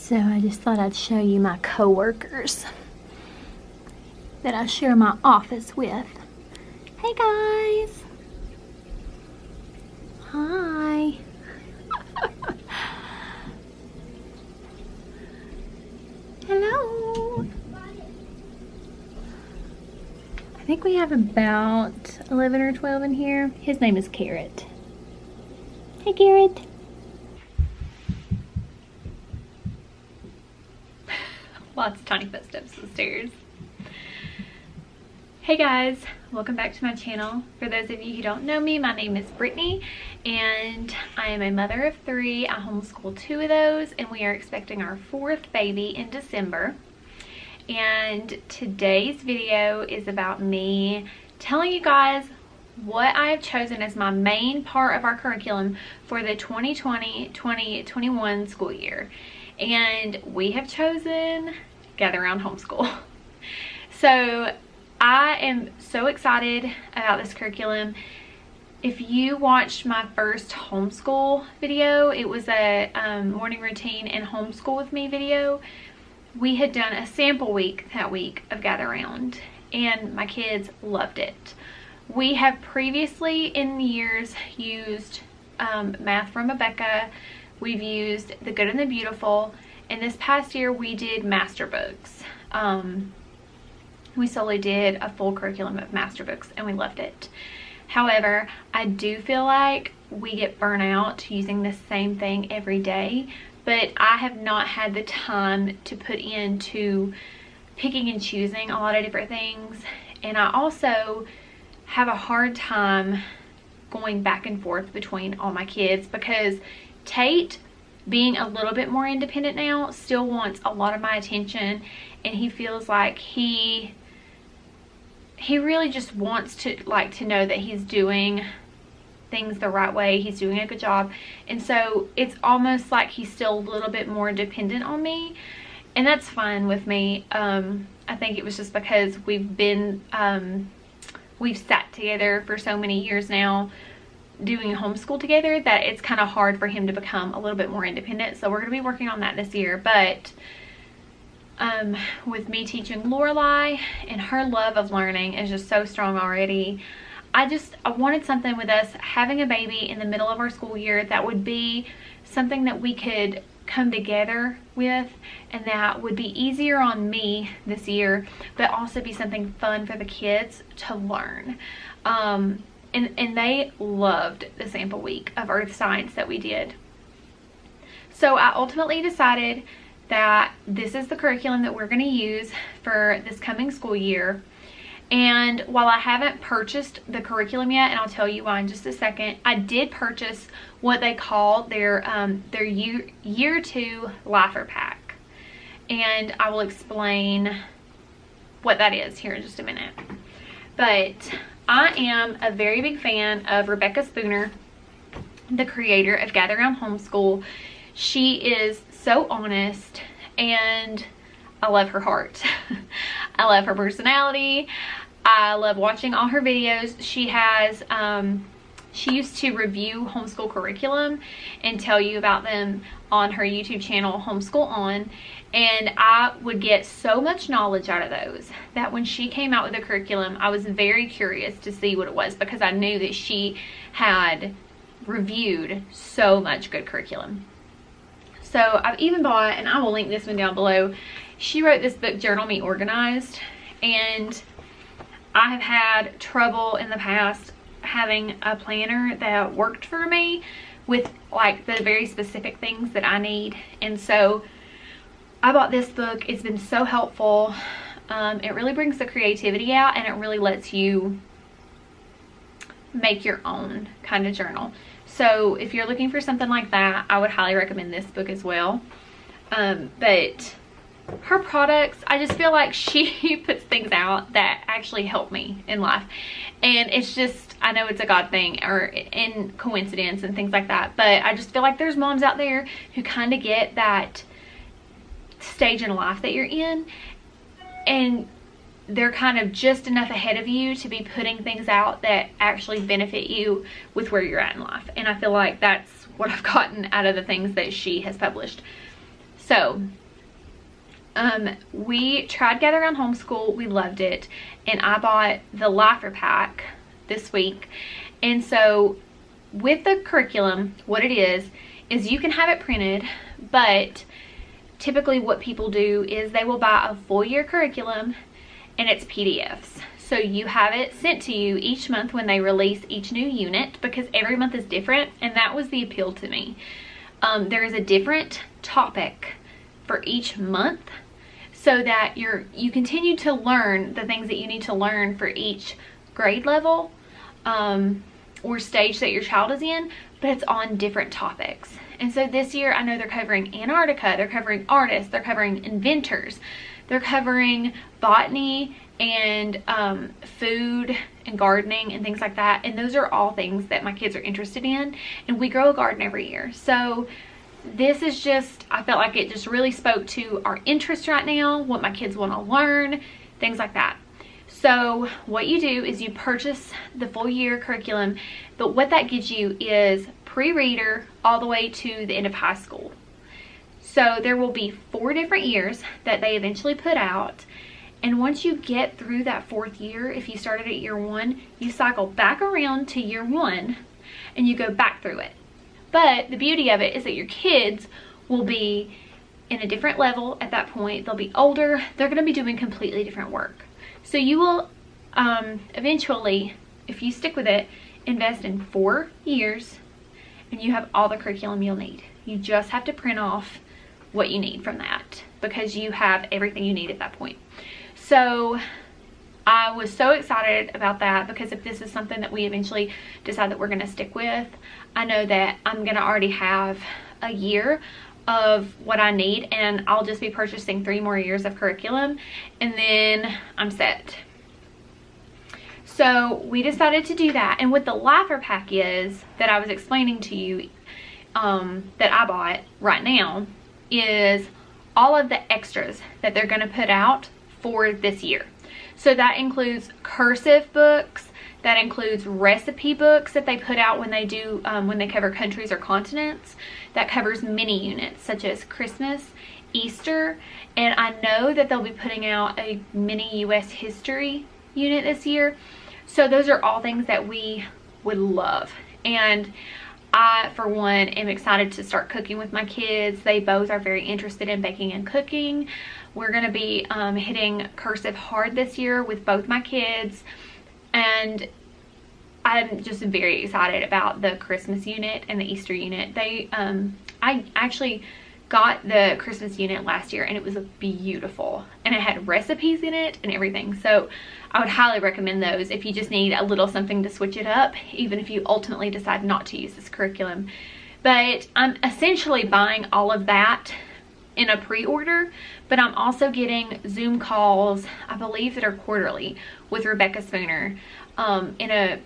So I just thought I'd show you my coworkers that I share my office with. Hey guys. Hi. Hello. I think we have about 11 or 12 in here. His name is Carrot. Hey Carrot. Lots of tiny footsteps up the stairs. Hey guys, welcome back to my channel. For those of you who don't know me, my name is Brittany and I am a mother of 3. I homeschool 2 of those and we are expecting our 4th baby in December. And today's video is about me telling you guys what I have chosen as my main part of our curriculum for the 2020-2021 school year. And we have chosen Gather Around Homeschool. So I am so excited about this curriculum. If you watched my first homeschool video, it was a morning routine and homeschool with me video. We had done a sample week that week of Gather Around and my kids loved it. We have previously in years used Math from Rebecca. We've used The Good and the Beautiful, and this past year we did Masterbooks. We solely did a full curriculum of Masterbooks and we loved it. However, I do feel like we get burnt out using the same thing every day, but I have not had the time to put into picking and choosing a lot of different things, and I also have a hard time going back and forth between all my kids because Tate, being a little bit more independent now, still wants a lot of my attention, and he feels like he really just wants to know that he's doing things the right way, he's doing a good job, and so it's almost like he's still a little bit more dependent on me, and that's fine with me. I think it was just because we've sat together for so many years now doing homeschool together that it's kind of hard for him to become a little bit more independent. So we're going to be working on that this year. But with me teaching Lorelai, and her love of learning is just so strong already, I wanted something with us having a baby in the middle of our school year that would be something that we could come together with, and that would be easier on me this year, but also be something fun for the kids to learn. And they loved the sample week of earth science that we did. So I ultimately decided that this is the curriculum that we're going to use for this coming school year. And while I haven't purchased the curriculum yet, and I'll tell you why in just a second, I did purchase what they call their year 2 Laffer Pact. And I will explain what that is here in just a minute. But I am a very big fan of Rebecca Spooner, the creator of Gather Around Homeschool. She is so honest and I love her heart. I love her personality. I love watching all her videos. She has, she used to review homeschool curriculum and tell you about them on her YouTube channel, Homeschool On. And I would get so much knowledge out of those that when she came out with a curriculum, I was very curious to see what it was because I knew that she had reviewed so much good curriculum. So I've even bought, and I will link this one down below, she wrote this book, Journal Me Organized, and I have had trouble in the past having a planner that worked for me with like the very specific things that I need, and so I bought this book. It's been so helpful. It really brings the creativity out and it really lets you make your own kind of journal. So if you're looking for something like that, I would highly recommend this book as well. But her products, I just feel like she puts things out that actually help me in life. And it's just, I know it's a God thing or in coincidence and things like that, but I just feel like there's moms out there who kind of get that stage in life that you're in and they're kind of just enough ahead of you to be putting things out that actually benefit you with where you're at in life. And I feel like that's what I've gotten out of the things that she has published. So we tried Gather Around Homeschool. We loved it. And I bought the Laffer Pact this week. And so with the curriculum, what it is you can have it printed, but typically what people do is they will buy a full year curriculum and it's PDFs. So you have it sent to you each month when they release each new unit, because every month is different, and that was the appeal to me. There is a different topic for each month, so that you continue to learn the things that you need to learn for each grade level or stage that your child is in, but it's on different topics. And so this year I know they're covering Antarctica, they're covering artists, they're covering inventors, they're covering botany and food and gardening and things like that. And those are all things that my kids are interested in, and we grow a garden every year. So this is just, I felt like it just really spoke to our interests right now, what my kids want to learn, things like that. So what you do is you purchase the full year curriculum, but what that gives you is pre-reader all the way to the end of high school. So there will be 4 different years that they eventually put out. And once you get through that 4th year, if you started at year 1, you cycle back around to year 1 and you go back through it. But the beauty of it is that your kids will be in a different level at that point. They'll be older. They're going to be doing completely different work. So you will eventually, if you stick with it, invest in 4 years and you have all the curriculum you'll need. You just have to print off what you need from that, because you have everything you need at that point. So I was so excited about that, because if this is something that we eventually decide that we're going to stick with, I know that I'm going to already have a year of what I need, and I'll just be purchasing 3 more years of curriculum, and then I'm set. So we decided to do that. And what the Laffer Pack is that I was explaining to you that I bought right now is all of the extras that they're going to put out for this year. So that includes cursive books, that includes recipe books that they put out when they do when they cover countries or continents, that covers mini units such as Christmas, Easter, and I know that they'll be putting out a mini US history unit this year. So those are all things that we would love, and I, for one, am excited to start cooking with my kids. They both are very interested in baking and cooking. We're going to be hitting cursive hard this year with both my kids, and I'm just very excited about the Christmas unit and the Easter unit. I actually got the Christmas unit last year, and it was beautiful, and it had recipes in it and everything. So I would highly recommend those if you just need a little something to switch it up, even if you ultimately decide not to use this curriculum. But I'm essentially buying all of that in a pre-order, but I'm also getting Zoom calls, I believe, that are quarterly with Rebecca Spooner in a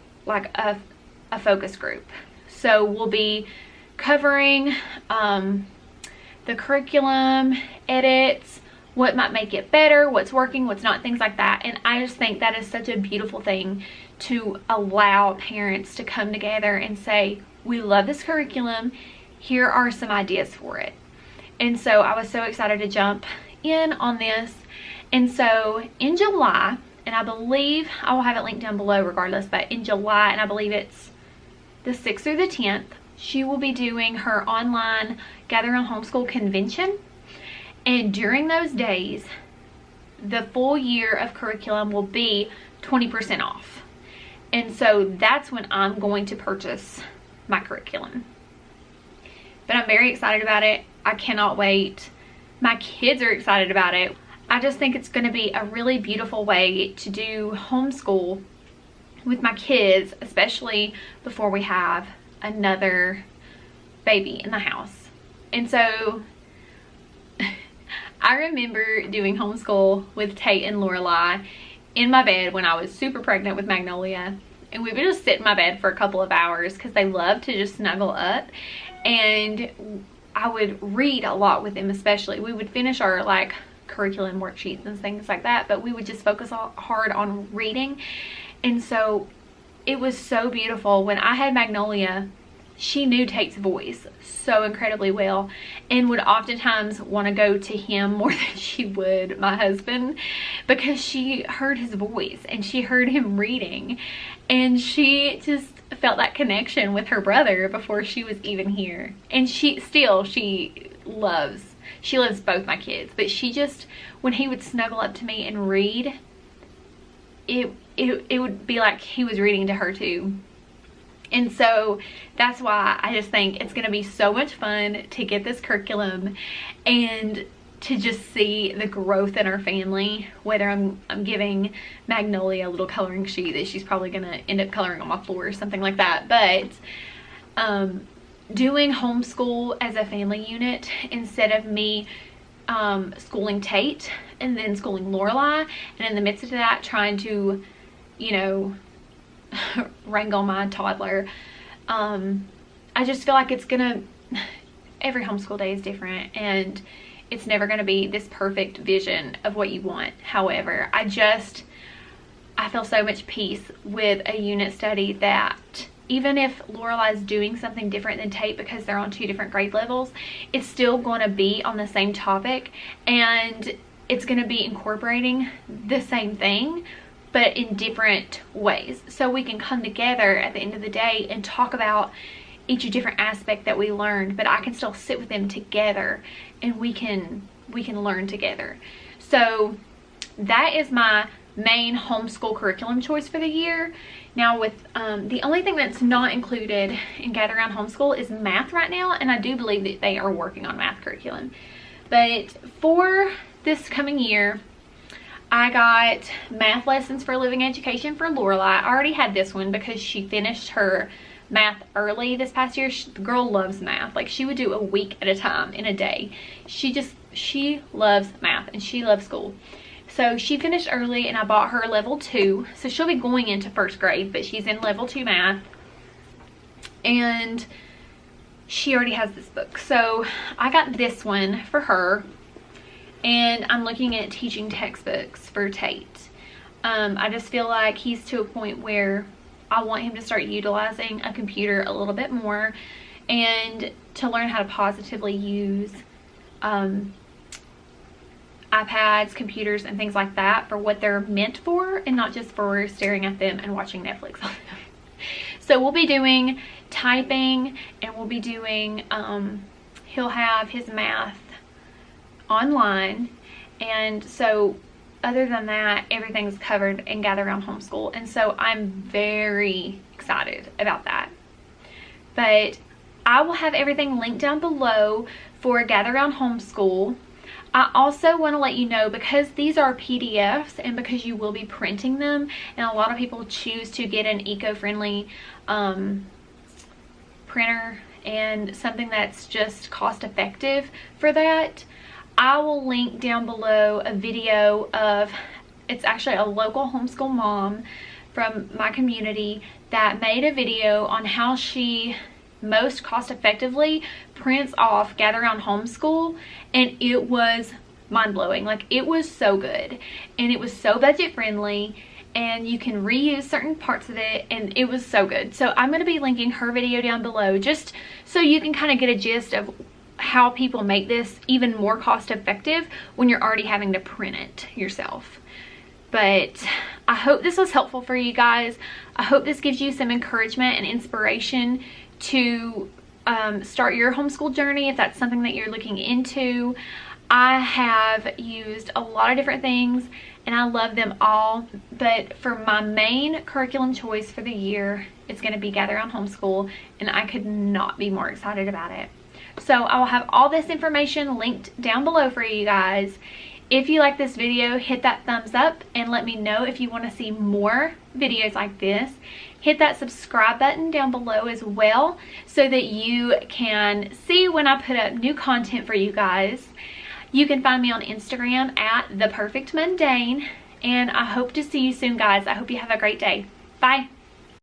focus group. So we'll be covering the curriculum, edits, what might make it better, what's working, what's not, things like that. And I just think that is such a beautiful thing, to allow parents to come together and say, we love this curriculum, here are some ideas for it. And so I was so excited to jump in on this. And so in July, and I believe I will have it linked down below regardless, but in July, and I believe it's the 6th or the 10th, she will be doing her online Gather Around Homeschool Convention. And during those days, the full year of curriculum will be 20% off. And so that's when I'm going to purchase my curriculum. But I'm very excited about it. I cannot wait. My kids are excited about it. I just think it's going to be a really beautiful way to do homeschool with my kids, especially before we have another baby in the house. And so I remember doing homeschool with Tate and Lorelai in my bed when I was super pregnant with Magnolia, and we would just sit in my bed for a couple of hours because they love to just snuggle up, and I would read a lot with them. Especially we would finish our curriculum worksheets and things like that, but we would just focus hard on reading. And so it was so beautiful when I had Magnolia. she knew Tate's voice so incredibly well and would oftentimes want to go to him more than she would my husband, because she heard his voice and she heard him reading, and she just felt that connection with her brother before she was even here. And she loves both my kids, but she just, when he would snuggle up to me and read, it would be like he was reading to her too. And so that's why I just think it's going to be so much fun to get this curriculum and to just see the growth in our family, whether I'm giving Magnolia a little coloring sheet that she's probably going to end up coloring on my floor or something like that. But doing homeschool as a family unit instead of me schooling Tate and then schooling Lorelai, and in the midst of that trying to, you know, wrangle my toddler, I just feel like every homeschool day is different, and it's never going to be this perfect vision of what you want. However, I feel so much peace with a unit study that even if Lorelai's doing something different than Tate because they're on 2 different grade levels, it's still going to be on the same topic, and it's going to be incorporating the same thing but in different ways, so we can come together at the end of the day and talk about each different aspect that we learned, but I can still sit with them together and we can learn together. So that is my main homeschool curriculum choice for the year. Now with the only thing that's not included in Gather Around Homeschool is math right now, and I do believe that they are working on math curriculum. But for this coming year, I got math lessons for living education for Lorelai. I already had this one because she finished her math early this past year. The girl loves math. Like, she would do a week at a time in a day. She loves math and she loves school. So she finished early and I bought her level 2. So she'll be going into 1st grade, but she's in level 2 math. And she already has this book. So I got this one for her. And I'm looking at teaching textbooks for Tate. I just feel like he's to a point where I want him to start utilizing a computer a little bit more and to learn how to positively use iPads, computers, and things like that for what they're meant for, and not just for staring at them and watching Netflix on them. So we'll be doing typing, and we'll be doing, he'll have his math online, and so other than that, everything's covered in Gather Around Homeschool, and so I'm very excited about that. But I will have everything linked down below for Gather Around Homeschool. I also want to let you know, because these are PDFs and because you will be printing them, and a lot of people choose to get an eco-friendly printer and something that's just cost-effective for that, I will link down below a video of, it's actually a local homeschool mom from my community that made a video on how she most cost effectively prints off Gather Around Homeschool, and it was mind-blowing. Like, it was so good and it was so budget friendly, and you can reuse certain parts of it, and it was so good. So I'm going to be linking her video down below just so you can kind of get a gist of how people make this even more cost effective when you're already having to print it yourself. But I hope this was helpful for you guys. I hope this gives you some encouragement and inspiration to start your homeschool journey if that's something that you're looking into. I have used a lot of different things and I love them all, but for my main curriculum choice for the year, it's going to be Gather Around Homeschool, and I could not be more excited about it. So I will have all this information linked down below for you guys. If you like this video, hit that thumbs up and let me know if you want to see more videos like this. Hit that subscribe button down below as well so that you can see when I put up new content for you guys. You can find me on Instagram at ThePerfectMundane, and I hope to see you soon, guys. I hope you have a great day. Bye.